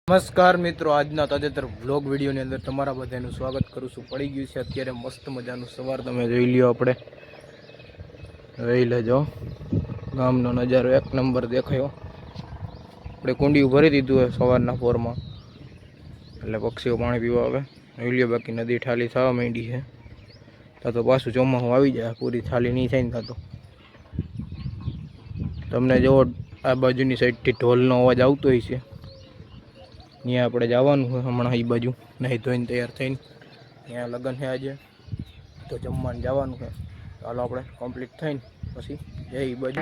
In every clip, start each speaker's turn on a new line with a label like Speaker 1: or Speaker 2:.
Speaker 1: નમસ્કાર મિત્રો, આજના તાજેતર વ્લોગ વિડીયોની અંદર તમારા બધાનું સ્વાગત કરું છું. પડી ગયું છે અત્યારે મસ્ત મજાનું સવાર. તમે જોઈ લ્યો, આપણે જોઈ લેજો. ગામનો નજારો એક નંબર દેખાયો. આપણે કુંડિયું ભરી દીધું હોય સવારના પોરમાં, એટલે પક્ષીઓ પાણી પીવા આવે. જોઈ લ્યો, બાકી નદી ઠાલી થવા માંડી છે. તો પાછું ચોમાસું આવી જાય, પૂરી થાલી નહીં થાય ને. તો તમને જો આ બાજુની સાઈડથી ઢોલનો અવાજ આવતો હોય છે. ત્યાં આપણે જવાનું હોય હમણાં. એ બાજુ નહીં ધોઈને તૈયાર થઈને ત્યાં લગ્ન છે આજે, તો જમવાનું જવાનું છે. ચાલો આપણે કમ્પ્લીટ થઈને પછી જઈ એ બાજુ.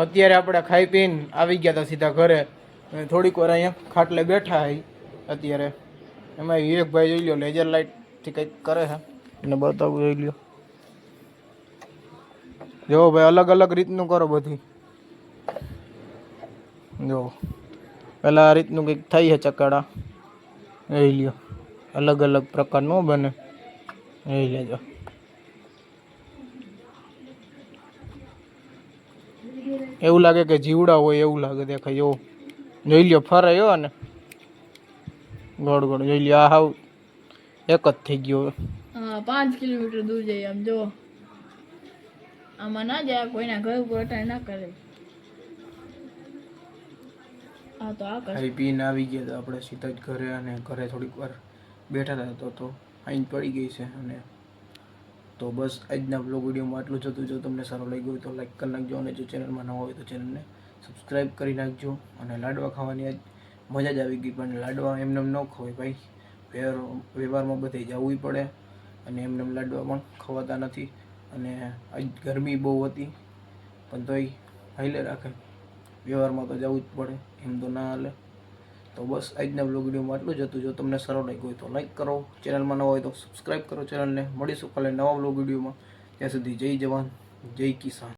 Speaker 1: અત્યારે આપણે ખાઈ પીને આવી ગયા હતા સીધા ઘરે. થોડીક વાર અહીંયા ખાટલે બેઠા હઈ અત્યારે. એમાં વિવેકભાઈ જોઈ લો લેઝર લાઇટથી કંઈક કરે છે, એને બતાવું. જોઈ લ્યો, જો ભાઈ અલગ અલગ રીતનું કરો બધી. જો પેલા આ રીતનું કંઈક થાય છે ચકાડા. જોઈ લ્યો, અલગ અલગ પ્રકારનું બને. જોઈ લેજો. એવું લાગે કે જીવડા હોય એવું લાગે, દેખાય. જો જોઈ લ્યો, ફરે હો ને ગોળ ગોળ. જોઈ લ્યો, આ હાવ એક જ થઈ ગયો.
Speaker 2: હા, 5 કિલોમીટર દૂર જઈએ. આમ જો, આમાં ના જાય, કોઈના ઘર ઉપર અટાઈ ના કરે. આ તો આ ખાઈ
Speaker 1: પીને આવી ગયા હતા આપણે સીધા જ ઘરે. અને ઘરે થોડીક વાર બેઠા હતા તો આઈન પડી ગઈ છે. અને તો બસ આજના બ્લોગ વિડીયોમાં આટલું જ હતું. જો તમને સારો લાગ્યો હોય તો લાઈક કરી નાખજો, અને જો ચેનલમાં નવા હોય તો ચેનલને સબસ્ક્રાઈબ કરી નાખજો. અને લાડવા ખાવાની આજ મજા જ આવી ગઈ. પણ લાડવા એમને ન ખવાય ભાઈ, વ્યવહારમાં બધે જવું પડે, અને એમને લાડવા પણ ખવાતા નથી. અને આજ ગરમી બહુ હતી, પણ તોય હાલે રાખે. વ્યવહારમાં તો જવું જ પડે, એમ તો ના હાલે. તો બસ આજના બ્લોગ વિડીયોમાં આટલું જ હતું. જો તમને સારો લાગ્યો હોય તો લાઈક કરો, ચેનલમાં નવા હોય તો સબસ્ક્રાઈબ કરો ચેનલને. મળીશું કાલે નવા બ્લોગ વિડીયોમાં. ત્યાં સુધી જય જવાન, જય કિસાન.